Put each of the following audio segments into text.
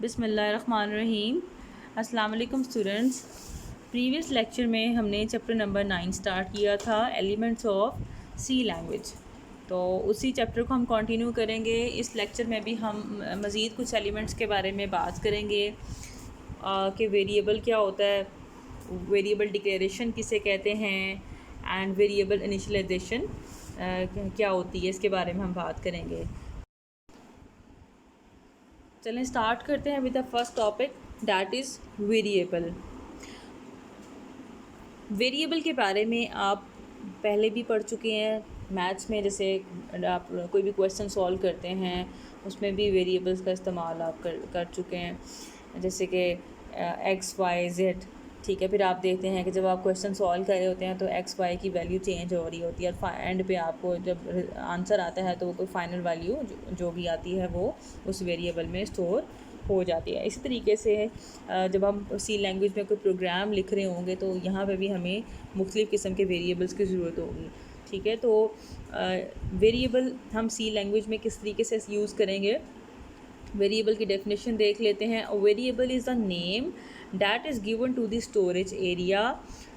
बिस्मिल्लाहिर्रहमानिर्रहीम। अस्सलाम वालेकुम स्टूडेंट्स। प्रीवियस लेक्चर में हमने चैप्टर नंबर 9 स्टार्ट किया था, एलिमेंट्स ऑफ सी लैंग्वेज। तो उसी चैप्टर को हम कंटिन्यू करेंगे। इस लेक्चर में भी हम मज़ीद कुछ एलिमेंट्स के बारे में बात करेंगे कि वेरिएबल क्या होता है, वेरिएबल डिक्लेरेशन किसे कहते हैं, एंड वेरिएबल इनिशियलाइजेशन क्या होती है, इसके बारे में हम बात करेंगे। चलें स्टार्ट करते हैं with the first topic, that is variable. Variable के बारे में आप पहले भी पढ़ चुके हैं मैथ्स में। जैसे आप कोई भी क्वेश्चन सॉल्व करते हैं उसमें भी वेरिएबल्स का इस्तेमाल आप कर चुके हैं, जैसे कि एक्स वाई जेड। ठीक है, फिर आप देखते हैं कि जब आप क्वेश्चन सॉल्व कर रहे होते हैं तो एक्स वाई की वैल्यू चेंज हो रही होती है और एंड पे आपको जब आंसर आता है तो वो कोई फाइनल वैल्यू जो भी आती है वो उस वेरिएबल में स्टोर हो जाती है। इसी तरीके से जब हम सी लैंग्वेज में कोई प्रोग्राम लिख रहे होंगे तो यहाँ पे भी हमें मुख्तलिफ़ किस्म के वेरिएबल्स की ज़रूरत होगी। ठीक है, तो वेरिएबल हम सी लैंग्वेज में किस तरीके से यूज़ करेंगे, वेरिएबल की डेफिनेशन देख लेते हैं। Variable is the name that is given to the storage area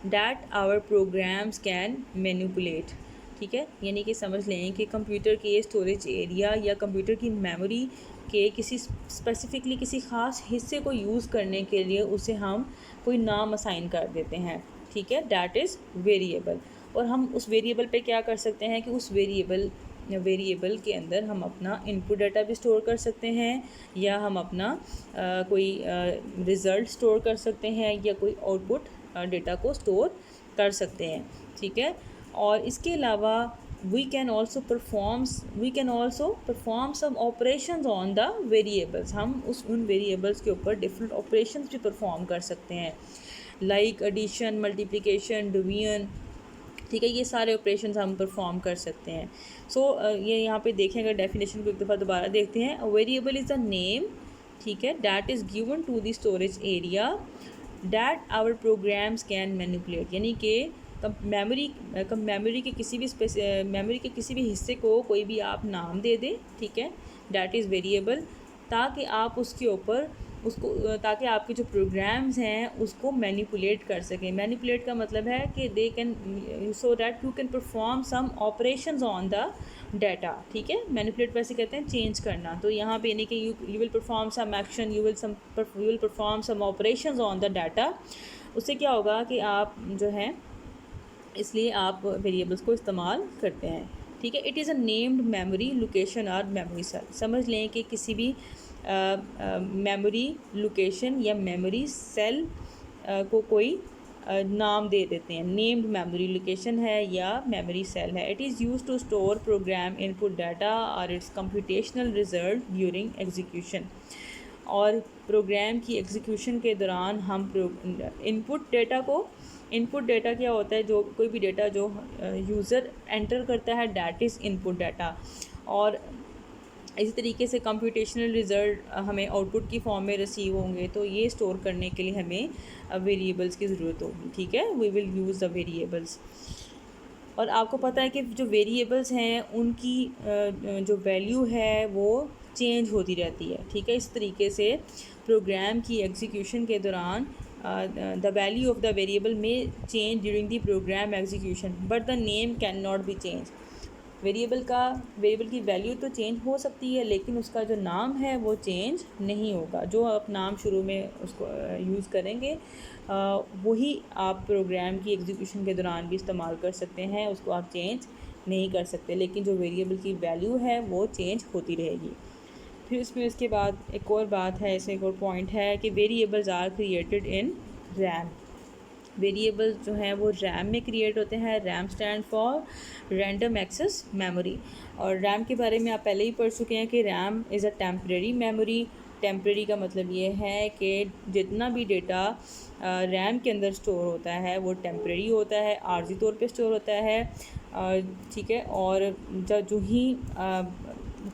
that our programs can manipulate। ठीक है, यानी कि समझ लें कि कंप्यूटर के स्टोरेज एरिया या कंप्यूटर की मेमोरी के किसी स्पेसिफिकली किसी ख़ास हिस्से को यूज़ करने के लिए उसे हम कोई नाम असाइन कर देते हैं। ठीक है, दैट इज़ वेरिएबल। और हम उस वेरिएबल पे क्या कर सकते हैं कि उस वेरिएबल के अंदर हम अपना इनपुट डाटा भी स्टोर कर सकते हैं, या हम अपना कोई रिज़ल्ट स्टोर कर सकते हैं, या कोई आउटपुट डेटा को स्टोर कर सकते हैं। ठीक है, और इसके अलावा we can also perform some operations on the variables. हम उन वेरिएबल्स के ऊपर डिफरेंट ऑपरेशंस भी परफॉर्म कर सकते हैं, लाइक एडिशन, मल्टीप्लिकेशन, डिवीजन। ठीक है, ये सारे ऑपरेशंस हम परफॉर्म कर सकते हैं। ये यहाँ पे देखें, अगर डेफिनेशन को एक दफ़ा दोबारा देखते हैं। वेरिएबल इज़ द नेम, ठीक है, that is given to the storage area that our programs can manipulate. यानी कि मेमोरी के किसी भी हिस्से को कोई भी आप नाम दे दें। ठीक है, दैट इज़ वेरिएबल, ताकि आप ताकि आपके जो प्रोग्राम्स हैं उसको मैनिपुलेट कर सकें। मैनिपुलेट का मतलब है कि they can so that you can perform some operations on the data. ठीक है, मैनिपुलेट वैसे कहते हैं चेंज करना। तो यहाँ पे यानी कि you will perform some action, you will perform some operations on the data. उससे क्या होगा कि आप जो है, इसलिए आप वेरिएबल्स को इस्तेमाल करते हैं। ठीक है, it is a named memory location और मेमोरी सेल। समझ लें कि किसी भी मेमोरी लोकेशन या मेमोरी सेल को कोई नाम दे देते हैं। नेम्ड मेमोरी लोकेशन है या मेमोरी सेल है। It is use to store program input data और its computational result during execution. और प्रोग्राम की एग्जीक्यूशन के दौरान हम इनपुट डाटा क्या होता है, जो कोई भी डाटा जो यूज़र एंटर करता है, डैट इज़ इनपुट डाटा। और इसी तरीके से कंप्यूटेशनल रिज़ल्ट हमें आउटपुट की फॉर्म में रिसीव होंगे। तो ये स्टोर करने के लिए हमें वेरिएबल्स की ज़रूरत होगी। ठीक है, we will use the variables. और आपको पता है कि जो वेरिएबल्स हैं उनकी जो वैल्यू है वो चेंज होती रहती है। ठीक है, इस तरीके से प्रोग्राम की एग्जीक्यूशन के दौरान the value of the variable में change during the program execution, but the name can not be change. Variable की वैल्यू तो चेंज हो सकती है, लेकिन उसका जो नाम है वो चेंज नहीं होगा। जो आप नाम शुरू में उसको यूज़ करेंगे वही आप प्रोग्राम की एग्जीक्यूशन के दौरान भी इस्तेमाल कर सकते हैं, उसको आप चेंज नहीं कर सकते। लेकिन जो वेरिएबल की वैल्यू है वो चेंज होती रहेगी। फिर इसके बाद एक और बात है, इसमें एक और पॉइंट है कि variables are created in RAM. Variables जो हैं वो रैम में क्रिएट होते हैं। RAM stand for random access memory. और रैम के बारे में आप पहले ही पढ़ चुके हैं कि RAM is a temporary memory. Temporary का मतलब ये है कि जितना भी डेटा रैम के अंदर स्टोर होता है वो टेम्परेरी होता है, आर्जी तौर पे स्टोर होता है। ठीक है, और जो ही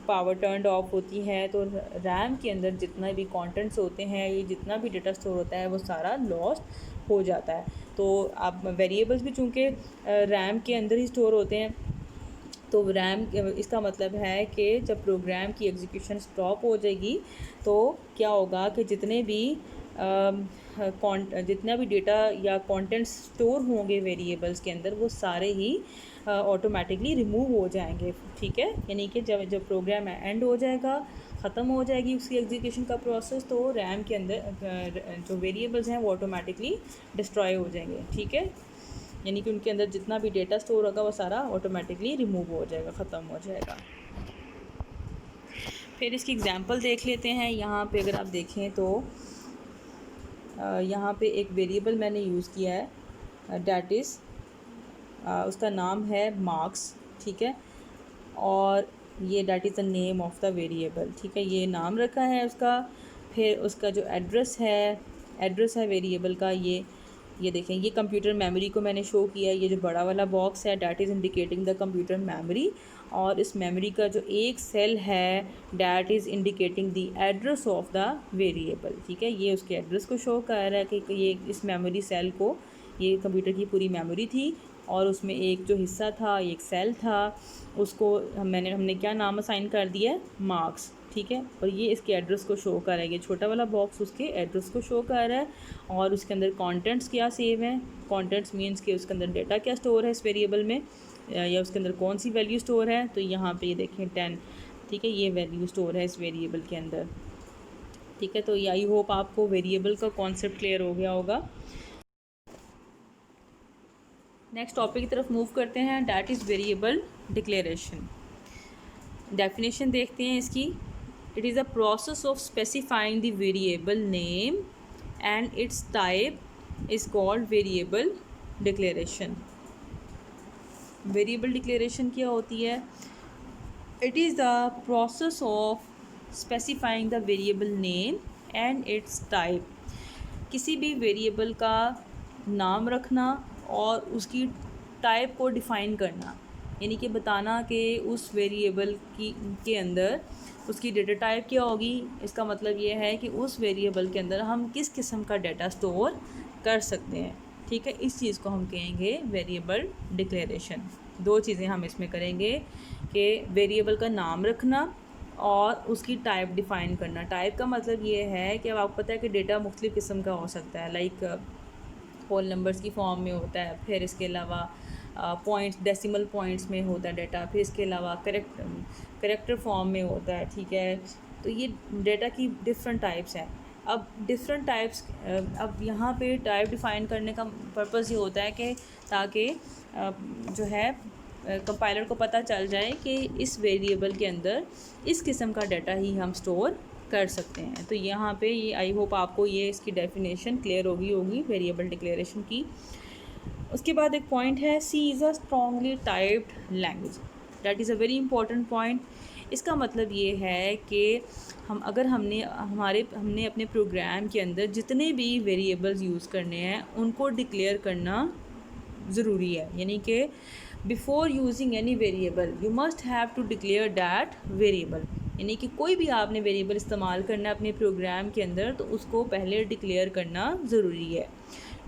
पावर टर्न ऑफ होती है तो रैम के अंदर जितना भी कंटेंट्स होते हैं, ये जितना भी डेटा स्टोर होता है वो सारा लॉस्ट हो जाता है। तो आप वेरिएबल्स भी चूँकि रैम के अंदर ही स्टोर होते हैं, तो रैम, इसका मतलब है कि जब प्रोग्राम की एग्जीक्यूशन स्टॉप हो जाएगी तो क्या होगा कि जितने भी जितना भी डेटा या कंटेंट्स स्टोर होंगे वेरिएबल्स के अंदर वो सारे ही ऑटोमेटिकली रिमूव हो जाएंगे। ठीक है, यानी कि जब जब प्रोग्राम एंड हो जाएगा, ख़त्म हो जाएगी उसकी एग्जीक्यूशन का प्रोसेस, तो रैम के अंदर जो वेरिएबल्स हैं वो ऑटोमेटिकली डिस्ट्रॉय हो जाएंगे। ठीक है, यानी कि उनके अंदर जितना भी डेटा स्टोर होगा वो सारा ऑटोमेटिकली रिमूव हो जाएगा, ख़त्म हो जाएगा। फिर इसकी एग्जांपल देख लेते हैं। यहाँ पे अगर आप देखें तो यहाँ पे एक वेरिएबल मैंने यूज़ किया है, डैट इज़ उसका नाम है मार्क्स। ठीक है, और ये that is the name of the variable. ठीक है, ये नाम रखा है उसका। फिर उसका जो एड्रेस है वेरिएबल का, ये देखें, ये कंप्यूटर मेमोरी को मैंने शो किया है। ये जो बड़ा वाला बॉक्स है that is indicating the computer memory, और इस मेमोरी का जो एक सेल है that is indicating the address of the variable. ठीक है, ये उसके एड्रेस को शो कर रहा है कि ये इस मेमोरी सेल को, ये कंप्यूटर की पूरी मेमोरी थी और उसमें एक जो हिस्सा था, एक सेल था, उसको हमने क्या नाम असाइन कर दिया है, मार्क्स। ठीक है, और ये इसके एड्रेस को शो कर रहा है। ये छोटा वाला बॉक्स उसके एड्रेस को शो कर रहा है, और उसके अंदर कंटेंट्स क्या सेव हैं। कंटेंट्स मींस कि उसके अंदर डेटा क्या स्टोर है इस वेरिएबल में, या उसके अंदर कौन सी वैल्यू स्टोर है। तो यहाँ पे ये देखें 10। ठीक है, ये वैल्यू स्टोर है इस वेरिएबल के अंदर। ठीक है, तो आई होप आपको वेरिएबल का कॉन्सेप्ट क्लियर हो गया होगा। नेक्स्ट टॉपिक की तरफ मूव करते हैं, that is variable declaration. Definition देखते हैं इसकी। It is a process of specifying the variable name and it's type is called variable declaration. Variable declaration क्या होती है? It is the process of specifying the variable name and it's type. किसी भी variable का नाम रखना और उसकी टाइप को डिफ़ाइन करना, यानी कि बताना कि उस वेरिएबल के अंदर उसकी डेटा टाइप क्या होगी। इसका मतलब ये है कि उस वेरिएबल के अंदर हम किस किस्म का डेटा स्टोर कर सकते हैं। ठीक है, इस चीज़ को हम कहेंगे वेरिएबल डिक्लेरेशन। दो चीज़ें हम इसमें करेंगे कि वेरिएबल का नाम रखना और उसकी टाइप डिफ़ाइन करना। टाइप का मतलब ये है कि अब आपको पता है कि डेटा मुख्तलिफ़ किस्म का हो सकता है, लाइक होल नंबर्स की फॉर्म में होता है, फिर इसके अलावा पॉइंट्स, डेसिमल पॉइंट्स में होता है डेटा, फिर इसके अलावा करेक्टर फॉर्म में होता है। ठीक है, तो ये डेटा की डिफरेंट टाइप्स हैं। अब डिफरेंट टाइप्स, अब यहाँ पे टाइप डिफ़ाइन करने का पर्पज़ ये होता है कि ताकि जो है कंपाइलर को पता चल जाए कि इस वेरिएबल के अंदर इस किस्म का डाटा ही हम स्टोर कर सकते हैं। तो यहाँ पे ये आई होप आपको ये इसकी डेफिनेशन क्लियर होगी वेरिएबल डिक्लेरेशन की। उसके बाद एक पॉइंट है, C is a strongly typed language. That is a very important point. इसका मतलब ये है कि हमने अपने प्रोग्राम के अंदर जितने भी वेरिएबल्स यूज़ करने हैं उनको डिक्लेयर करना ज़रूरी है। यानी कि before using any variable you must have to declare that variable. यानी कि कोई भी आपने वेरिएबल इस्तेमाल करना है अपने प्रोग्राम के अंदर तो उसको पहले डिक्लेयर करना ज़रूरी है।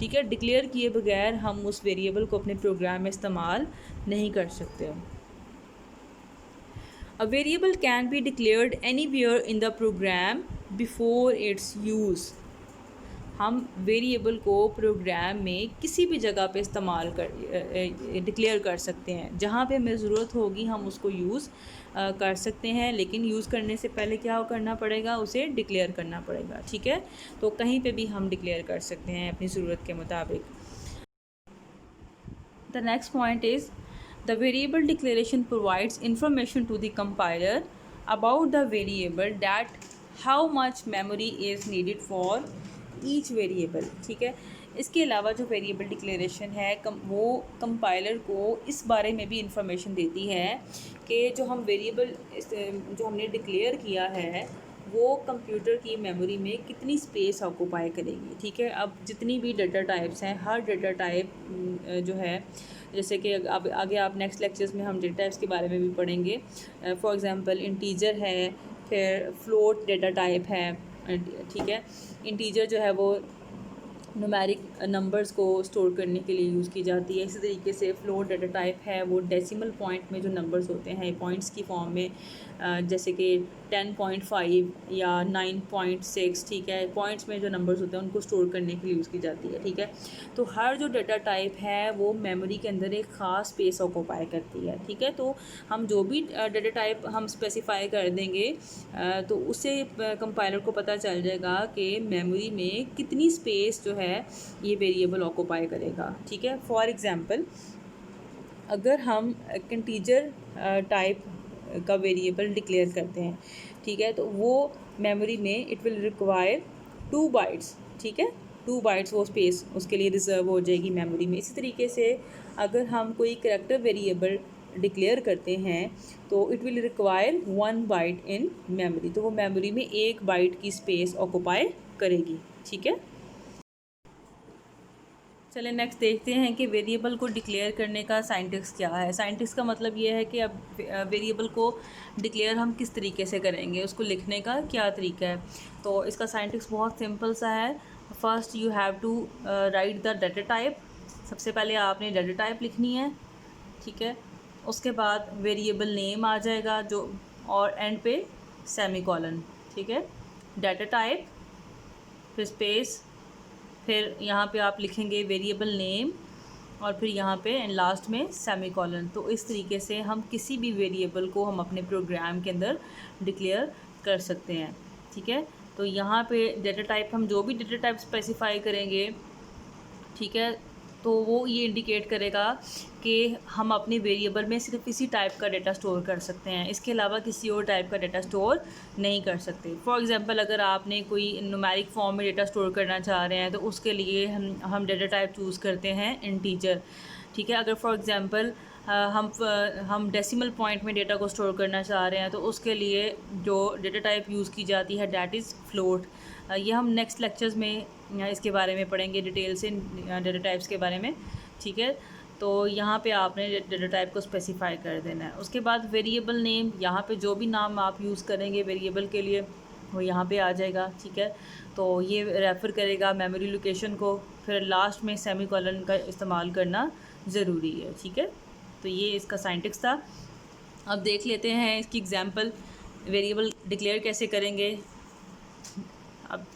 ठीक है, डिक्लेयर किए बगैर हम उस वेरिएबल को अपने प्रोग्राम में इस्तेमाल नहीं कर सकते। A variable can be declared anywhere in the program before its use. हम वेरिएबल को प्रोग्राम में किसी भी जगह पे इस्तेमाल डिक्लेयर कर सकते हैं। जहाँ पे हमें ज़रूरत होगी हम उसको यूज़ कर सकते हैं, लेकिन यूज़ करने से पहले क्या करना पड़ेगा, उसे डिक्लेयर करना पड़ेगा। ठीक है, तो कहीं पे भी हम डिक्लेयर कर सकते हैं अपनी ज़रूरत के मुताबिक। The next point is the variable declaration provides information to the compiler about the variable, that how much memory is needed for each variable। ठीक है, इसके अलावा जो वेरिएबल डिक्लेरेशन है वो कंपाइलर को इस बारे में भी इंफॉर्मेशन देती है कि जो हमने डिक्लेयर किया है वो कंप्यूटर की मेमोरी में कितनी स्पेस ऑक्यूपाई करेगी। ठीक है, अब जितनी भी डाटा टाइप्स हैं, हर डाटा टाइप जो है, जैसे कि अब आगे आप नेक्स्ट लेक्चर्स में हम डेटा टाइप्स के बारे में भी पढ़ेंगे। फॉर एग्जांपल इंटीजर है, फिर फ्लोट डेटा टाइप है। ठीक है, इंटीजर जो है वो न्यूमेरिक नंबर्स को स्टोर करने के लिए यूज़ की जाती है। इसी तरीके से फ्लोट डाटा टाइप है वो डेसिमल पॉइंट में जो नंबर्स होते हैं पॉइंट्स की फॉर्म में, जैसे कि 10.5 या 9.6, ठीक है, पॉइंट्स में जो नंबर्स होते हैं उनको स्टोर करने के लिए यूज़ की जाती है। ठीक है, तो हर जो डाटा टाइप है वो मेमोरी के अंदर एक ख़ास स्पेस ऑक्यूपाई करती है। ठीक है, तो हम जो भी डाटा टाइप हम स्पेसिफाई कर देंगे तो उससे कंपाइलर को पता चल जाएगा कि मेमोरी में कितनी स्पेस जो है ये वेरिएबल ऑक्यूपाई करेगा। ठीक है, फॉर एग्ज़ाम्पल अगर हम इंटीजर टाइप का वेरिएबल डिक्लेयर करते हैं, ठीक है, तो वो मेमोरी में इट विल रिक्वायर 2 बाइट्स। ठीक है, 2 बाइट्स वो स्पेस उसके लिए रिज़र्व हो जाएगी मेमोरी में। इसी तरीके से अगर हम कोई करैक्टर वेरिएबल डिक्लेयर करते हैं तो it will require 1 byte in memory, तो वो मेमोरी में 1 बाइट की स्पेस ऑक्यूपाई करेगी। ठीक है, चलिए नेक्स्ट देखते हैं कि वेरिएबल को डिक्लेयर करने का साइंटिक्स क्या है। साइंटिक्स का मतलब ये है कि अब वेरिएबल को डिक्लेयर हम किस तरीके से करेंगे, उसको लिखने का क्या तरीका है। तो इसका साइंटिक्स बहुत सिंपल सा है। First you have to write the data type. सबसे पहले आपने डाटा टाइप लिखनी है। ठीक है, उसके बाद वेरिएबल नेम आ जाएगा जो, और एंड पे सेमीकोलन। ठीक है, डाटा टाइप, फिर स्पेस, फिर यहाँ पे आप लिखेंगे वेरिएबल नेम, और फिर यहाँ पे एंड लास्ट में सेमीकोलन। तो इस तरीके से हम किसी भी वेरिएबल को हम अपने प्रोग्राम के अंदर डिक्लेयर कर सकते हैं। ठीक है, तो यहाँ पे डाटा टाइप हम जो भी डाटा टाइप स्पेसिफाई करेंगे, ठीक है, तो वो ये इंडिकेट करेगा कि हम अपने वेरिएबल में सिर्फ इसी टाइप का डाटा स्टोर कर सकते हैं, इसके अलावा किसी और टाइप का डाटा स्टोर नहीं कर सकते। फॉर एग्जांपल अगर आपने कोई न्यूमेरिक फॉर्म में डाटा स्टोर करना चाह रहे हैं तो उसके लिए हम डाटा टाइप चूज़ करते हैं इंटीजर। ठीक है, अगर फॉर एग्जांपल हम डेसिमल पॉइंट में डेटा को स्टोर करना चाह रहे हैं तो उसके लिए जो डेटा टाइप यूज़ की जाती है डैट इज़ फ्लोट। ये हम नेक्स्ट लेक्चर्स में इसके बारे में पढ़ेंगे डिटेल से डेटा टाइप्स के बारे में। ठीक है, तो यहाँ पे आपने डेटा टाइप को स्पेसिफाई कर देना है। उसके बाद वेरिएबल नेम, यहाँ पे जो भी नाम आप यूज़ करेंगे वेरिएबल के लिए वो यहाँ पे आ जाएगा। ठीक है, तो ये रेफ़र करेगा मेमोरी लोकेशन को। फिर लास्ट में सेमीकोलन का इस्तेमाल करना ज़रूरी है। ठीक है, तो ये इसका साइंटिक्स था। अब देख लेते हैं इसकी एग्जांपल, वेरिएबल डिक्लेयर कैसे करेंगे। अब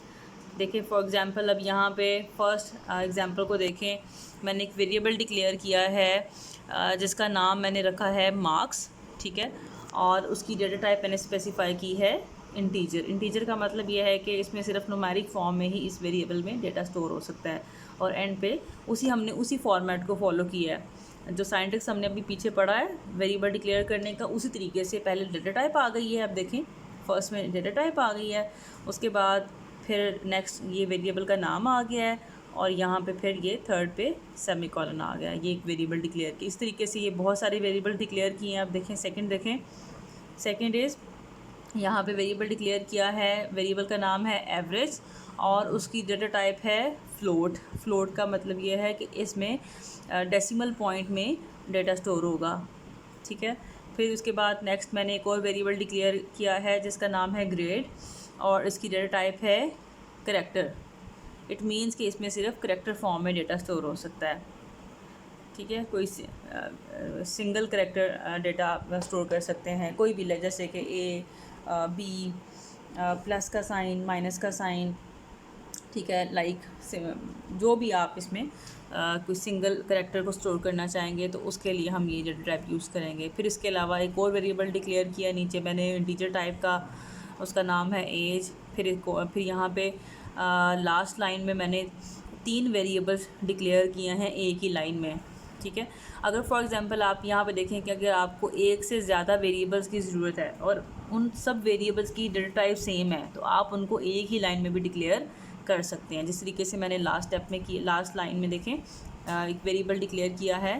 देखें फॉर एग्ज़ाम्पल, अब यहाँ पे फर्स्ट एग्ज़ाम्पल को देखें। मैंने एक वेरिएबल डिक्लेयर किया है जिसका नाम मैंने रखा है मार्क्स। ठीक है, और उसकी डेटा टाइप मैंने स्पेसिफाई की है इंटीजर। इंटीजर का मतलब यह है कि इसमें सिर्फ न्यूमेरिक फॉर्म में ही इस वेरिएबल में डेटा स्टोर हो सकता है, और एंड पे हमने उसी फॉर्मेट को फॉलो किया है जो साइंटिक्स हमने अभी पीछे पढ़ा है वेरिएबल डिक्लेयर करने का। उसी तरीके से पहले डेटा टाइप आ गई है, अब देखें फर्स्ट में डेटा टाइप आ गई है, उसके बाद फिर नेक्स्ट ये वेरिएबल का नाम आ गया है, और यहाँ पे फिर ये थर्ड पे सेमीकोलन आ गया। ये एक वेरिएबल डिक्लेयर की। इस तरीके से ये बहुत सारे वेरिएबल डिक्लेयर किए हैं। अब देखें सेकंड, देखें सेकंड इज़, यहाँ पे वेरिएबल डिक्लेयर किया है, वेरिएबल का नाम है एवरेज, और उसकी डेटा टाइप है फ्लोट। फ्लोट का मतलब ये है कि इसमें डेसिमल पॉइंट में डेटा स्टोर होगा। ठीक है, फिर उसके बाद नेक्स्ट मैंने एक और वेरिएबल डिक्लेयर किया है जिसका नाम है ग्रेड, और इसकी डेटा टाइप है करैक्टर। इट मीन्स कि इसमें सिर्फ करैक्टर फॉर्म में डेटा स्टोर हो सकता है। ठीक है, कोई सिंगल करैक्टर डेटा स्टोर कर सकते हैं, कोई भी, जैसे कि ए, बी, प्लस का साइन, माइनस का साइन। ठीक है, लाइक जो भी आप इसमें कोई सिंगल करैक्टर को स्टोर करना चाहेंगे तो उसके लिए हम ये डेटा टाइप यूज़ करेंगे। फिर इसके अलावा एक और वेरिएबल डिक्लेयर किया नीचे मैंने इंटीजर टाइप का, उसका नाम है एज। फिर यहाँ पे लास्ट लाइन में मैंने 3 वेरिएबल्स डिक्लेयर किए हैं एक ही लाइन में। ठीक है, अगर फॉर एग्जांपल आप यहाँ पे देखें कि अगर आपको एक से ज़्यादा वेरिएबल्स की ज़रूरत है और उन सब वेरिएबल्स की डेटा टाइप सेम है तो आप उनको एक ही लाइन में भी डिक्लेयर कर सकते हैं। जिस तरीके से मैंने लास्ट स्टेप में की, लास्ट लाइन में देखें एक वेरिएबल डिक्लेयर किया है,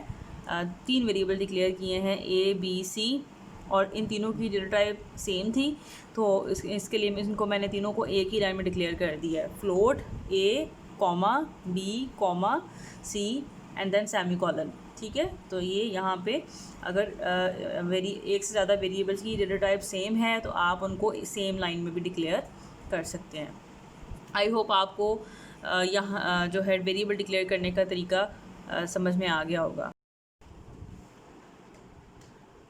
3 वेरिएबल डिक्लेयर किए हैं ए, बी, सी, और इन तीनों की डेटा टाइप सेम थी, तो इसके लिए इनको मैंने तीनों को एक ही लाइन में डिक्लेयर कर दिया है। Float A comma B comma C and then semicolon. ठीक है, तो ये यहाँ पे अगर एक से ज़्यादा वेरिएबल्स की डेटा टाइप सेम है तो आप उनको सेम लाइन में भी डिक्लेयर कर सकते हैं। आई होप आपको यहाँ जो है वेरिएबल डिक्लेयर करने का तरीका समझ में आ गया होगा।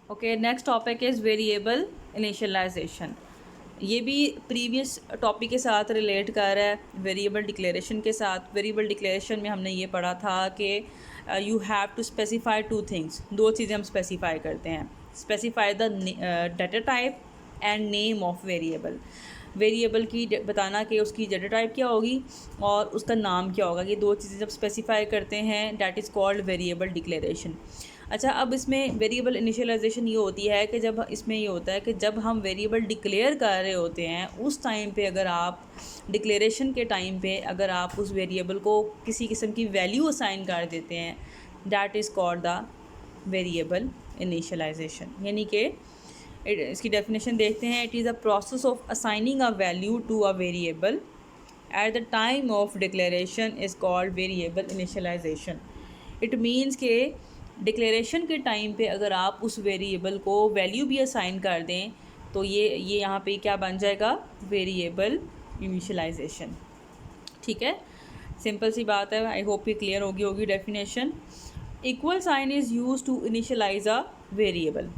Okay, next topic is variable initialization. ये भी प्रीवियस टॉपिक के साथ रिलेट कर रहा है, वेरिएबल डिक्लेरेशन के साथ। वेरिएबल डिक्लेरेशन में हमने ये पढ़ा था कि you have to specify two things, दो चीज़ें हम स्पेसिफाई करते हैं। Specify the data type and name of variable. Variable की बताना कि उसकी डाटा टाइप क्या होगी और उसका नाम क्या होगा। ये दो चीज़ें जब स्पेसिफाई करते हैं that is called variable declaration. अच्छा, अब इसमें वेरिएबल इनिशियलाइजेशन ये होती है कि जब इसमें ये होता है कि जब हम वेरिएबल डिक्लेयर कर रहे होते हैं उस टाइम पे अगर आप डिक्लेरेशन के टाइम पे अगर आप उस वेरिएबल को किसी किस्म की वैल्यू असाइन कर देते हैं that is called the variable initialization. यानी कि इसकी डेफिनेशन देखते हैं, it is a process of assigning a value to a variable at the time of declaration is called variable initialization. It means के declaration के टाइम पे अगर आप उस वेरिएबल को वैल्यू भी असाइन कर दें तो ये यहाँ पे क्या बन जाएगा, वेरिएबल इनिशियलाइजेशन। ठीक है, सिंपल सी बात है, आई होप ये क्लियर होगी definition. Equal sign is use to initialize a variable.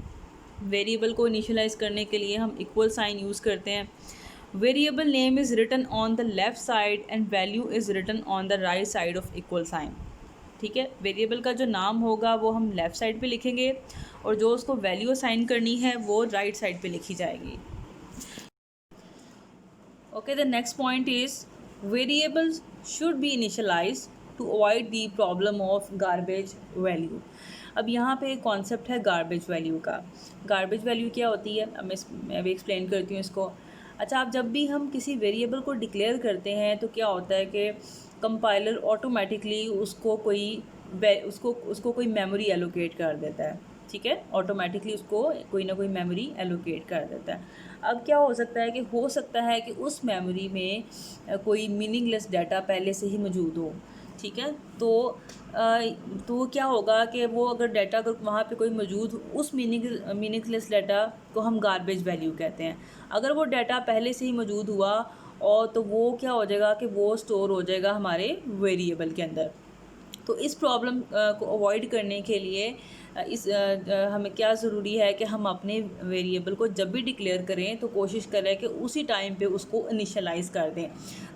Variable को इनिशियलाइज करने के लिए हम इक्वल साइन यूज़ करते हैं। Variable name is written on the left side and value is written on the right side of equal sign. ठीक है, variable का जो नाम होगा वो हम लेफ़्ट साइड पे लिखेंगे और जो उसको वैल्यू असाइन करनी है वो राइट साइड पे लिखी जाएगी। Okay, the next point is variables should be initialize to avoid the problem of garbage value. अब यहाँ पे एक कॉन्सेप्ट है गार्बेज वैल्यू का। गार्बेज वैल्यू क्या होती है, अब मैं भी एक्सप्लेन करती हूँ इसको। अच्छा, अब जब भी हम किसी वेरिएबल को डिक्लेयर करते हैं तो क्या होता है कि कंपाइलर ऑटोमेटिकली उसको कोई मेमोरी एलोकेट कर देता है। ठीक है, ऑटोमेटिकली उसको कोई ना कोई मेमोरी एलोकेट कर देता है। अब क्या हो सकता है कि उस मेमोरी में कोई मीनिंगलेस डाटा पहले से ही मौजूद हो। ठीक है, तो क्या होगा कि वो अगर डाटा अगर वहाँ पे कोई मौजूद, उस मीनिंगलेस डाटा को हम गार्बेज वैल्यू कहते हैं। अगर वो डाटा पहले से ही मौजूद हुआ और तो वो क्या हो जाएगा कि वो स्टोर हो जाएगा हमारे वेरिएबल के अंदर। तो इस प्रॉब्लम को अवॉइड करने के लिए हमें क्या ज़रूरी है कि हम अपने वेरिएबल को जब भी डिक्लेयर करें तो कोशिश करें कि उसी टाइम पे उसको इनिशियलाइज़ कर दें।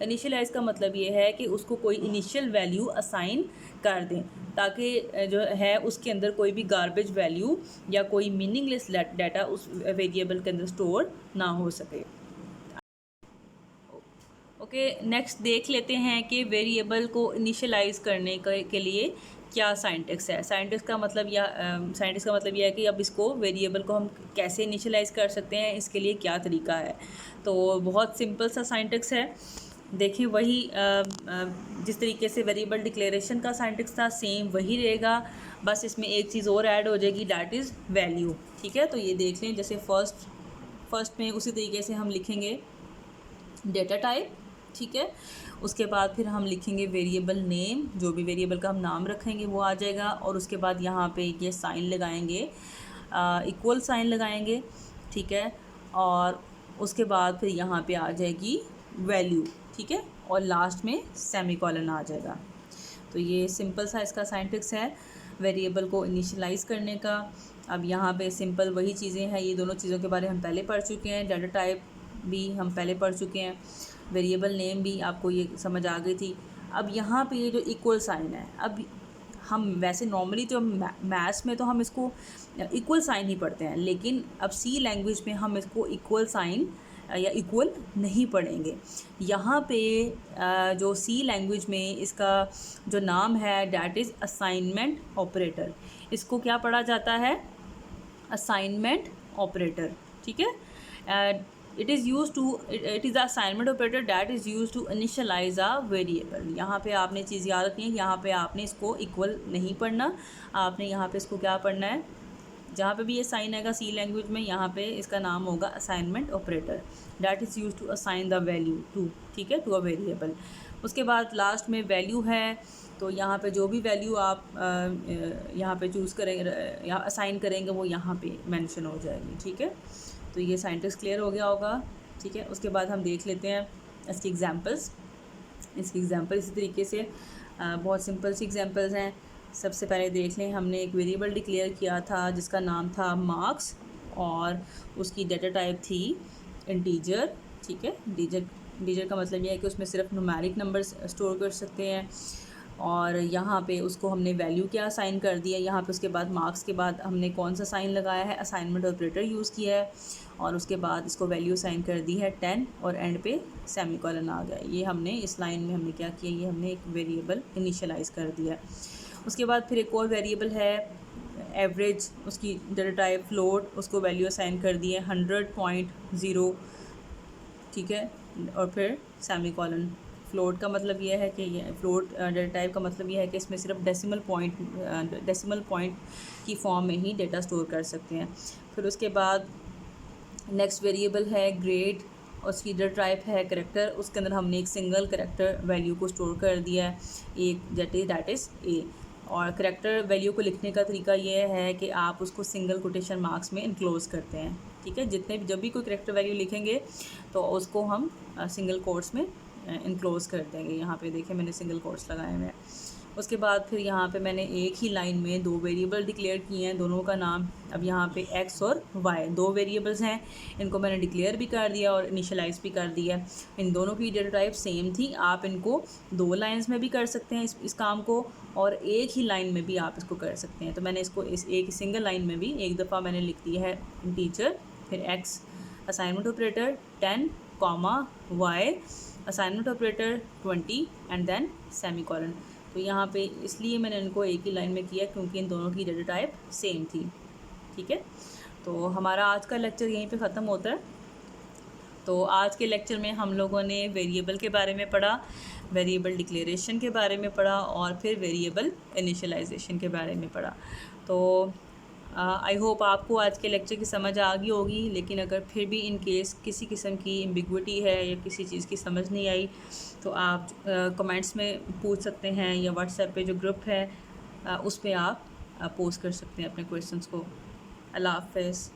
इनिशियलाइज़ का मतलब ये है कि उसको कोई इनिशियल वैल्यू असाइन कर दें ताकि जो है उसके अंदर कोई भी गार्बेज वैल्यू या कोई मीनिंगलेस डाटा उस वेरिएबल के अंदर स्टोर ना हो सके। ओके, नेक्स्ट देख लेते हैं कि वेरिएबल को इनिशियलाइज़ करने के लिए क्या साइंटिक्स है। साइंटिक्स का मतलब यह है कि अब इसको वेरिएबल को हम कैसे इनिशियलाइज़ कर सकते हैं, इसके लिए क्या तरीका है। तो बहुत सिंपल सा साइंटिक्स है। देखिए, वही जिस तरीके से वेरिएबल डिक्लेरेशन का साइंटिक्स था सेम वही रहेगा, बस इसमें एक चीज़ और ऐड हो जाएगी, दैट इज़ वैल्यू। ठीक है, तो ये देख लें, जैसे फर्स्ट में उसी तरीके से हम लिखेंगे डेटा टाइप। ठीक है, उसके बाद फिर हम लिखेंगे वेरिएबल नेम, जो भी वेरिएबल का हम नाम रखेंगे वो आ जाएगा, और उसके बाद यहाँ पे ये साइन लगाएंगे, इक्वल साइन लगाएंगे। ठीक है, और उसके बाद फिर यहाँ पे आ जाएगी वैल्यू। ठीक है, और लास्ट में सेमीकोलन आ जाएगा। तो ये सिंपल सा इसका साइंटिक्स है वेरिएबल को इनिशियलाइज़ करने का। अब यहाँ पे सिंपल वही चीज़ें हैं, ये दोनों चीज़ों के बारे हम पहले पढ़ चुके हैं। डाटा टाइप भी हम पहले पढ़ चुके हैं, वेरिएबल नेम भी आपको ये समझ आ गई थी। अब यहाँ पे ये जो इक्वल साइन है, अब हम वैसे नॉर्मली तो मैथ्स में तो हम इसको इक्वल साइन ही पढ़ते हैं, लेकिन अब सी लैंग्वेज में हम इसको इक्वल साइन या इक्वल नहीं पढ़ेंगे। यहाँ पे जो सी लैंग्वेज में इसका जो नाम है डैट इज़ असाइनमेंट ऑपरेटर। इसको क्या पढ़ा जाता है, असाइनमेंट ऑपरेटर। ठीक है, it is the assignment operator that is used to initialize a variable। यहाँ पे आपने चीज़ याद रखनी है, यहाँ पे आपने इसको इक्वल नहीं पढ़ना, आपने यहाँ पे इसको क्या पढ़ना है, जहाँ पे भी ये साइन आएगा सी लैंग्वेज में, यहाँ पे इसका नाम होगा assignment operator, that is use to assign the value to. ठीक है, टू अ वेरिएबल। उसके बाद लास्ट में वैल्यू है, तो यहाँ पे जो भी वैल्यू आप यहाँ पे चूज़ करेंगे या असाइन करेंगे वो यहाँ पे मेंशन हो जाएगी। ठीक है, तो ये साइंटिक्स क्लियर हो गया होगा। ठीक है, उसके बाद हम देख लेते हैं इसकी एग्जांपल्स। इसकी एग्जांपल इसी तरीके से बहुत सिंपल सी एग्जांपल्स हैं। सबसे पहले देख लें, हमने एक वेरिएबल डिक्लेयर किया था जिसका नाम था मार्क्स और उसकी डेटा टाइप थी इंटीजर। ठीक है, इंटीजर का मतलब यह है कि उसमें सिर्फ न्यूमेरिक नंबर्स स्टोर कर सकते हैं। और यहाँ पे उसको हमने वैल्यू क्या असाइन कर दिया, यहाँ पे उसके बाद मार्क्स के बाद हमने कौन सा साइन लगाया है, असाइनमेंट ऑपरेटर यूज़ किया है। और उसके बाद इसको वैल्यू असाइन कर दी है 10 और एंड पे सेमीकोलन आ गया। ये हमने इस लाइन में हमने क्या किया, ये हमने एक वेरिएबल इनिशियलाइज़ कर दिया। उसके बाद फिर एक और वेरिएबल है एवरेज, उसकी डेटा टाइप फ्लोट, उसको वैल्यू असाइन कर दी है 100.0। ठीक है, और फिर सेमीकोलन। फ्लोट का मतलब यह है कि ये फ्लोट डेटा टाइप का मतलब यह है कि इसमें सिर्फ डेसिमल पॉइंट की फॉर्म में ही डेटा स्टोर कर सकते हैं। फिर उसके बाद नेक्स्ट वेरिएबल है ग्रेड, उसकी डेटा टाइप है करेक्टर, उसके अंदर हमने एक सिंगल करेक्टर वैल्यू को स्टोर कर दिया है, एक दैट इज़ ए। और करेक्टर वैल्यू को लिखने का तरीका ये है कि आप उसको सिंगल कोटेशन मार्क्स में इनक्लोज करते हैं। ठीक है, जितने भी जब भी कोई करेक्टर वैल्यू लिखेंगे तो उसको हम सिंगल कोट्स में इनक्लोज कर देंगे। यहाँ पे देखिए मैंने सिंगल कोट्स लगाए हुए हैं। उसके बाद फिर यहाँ पे मैंने एक ही लाइन में 2 वेरिएबल डिक्लेयर किए हैं, दोनों का नाम। अब यहाँ पे x और y 2 वेरिएबल्स हैं, इनको मैंने डिक्लेयर भी कर दिया और इनिशियलाइज़ भी कर दिया। इन दोनों की डेटा टाइप सेम थी। आप इनको 2 लाइंस में भी कर सकते हैं इस काम को, और एक ही लाइन में भी आप इसको कर सकते हैं। तो मैंने इसको इस एक सिंगल लाइन में भी एक दफ़ा मैंने लिख दिया है टीचर, फिर x assignment operator 10, y assignment operator 20 and then semicolon. तो यहाँ पे इसलिए मैंने इनको एक ही लाइन में किया क्योंकि इन दोनों की डेटा टाइप सेम थी। ठीक है, तो हमारा आज का लेक्चर यहीं पे ख़त्म होता है। तो आज के लेक्चर में हम लोगों ने वेरिएबल के बारे में पढ़ा, वेरिएबल डिक्लेरेशन के बारे में पढ़ा और फिर वेरिएबल इनिशियलाइजेशन के बारे में पढ़ा। तो आई होप आपको आज के लेक्चर की समझ आ गई होगी। लेकिन अगर फिर भी इन केस किसी किस्म की एम्बिग्विटी है या किसी चीज़ की समझ नहीं आई तो आप कमेंट्स में पूछ सकते हैं, या व्हाट्सएप पे जो ग्रुप है उस पर आप पोस्ट कर सकते हैं अपने क्वेश्चंस को। अल्लाह हाफ़िज़।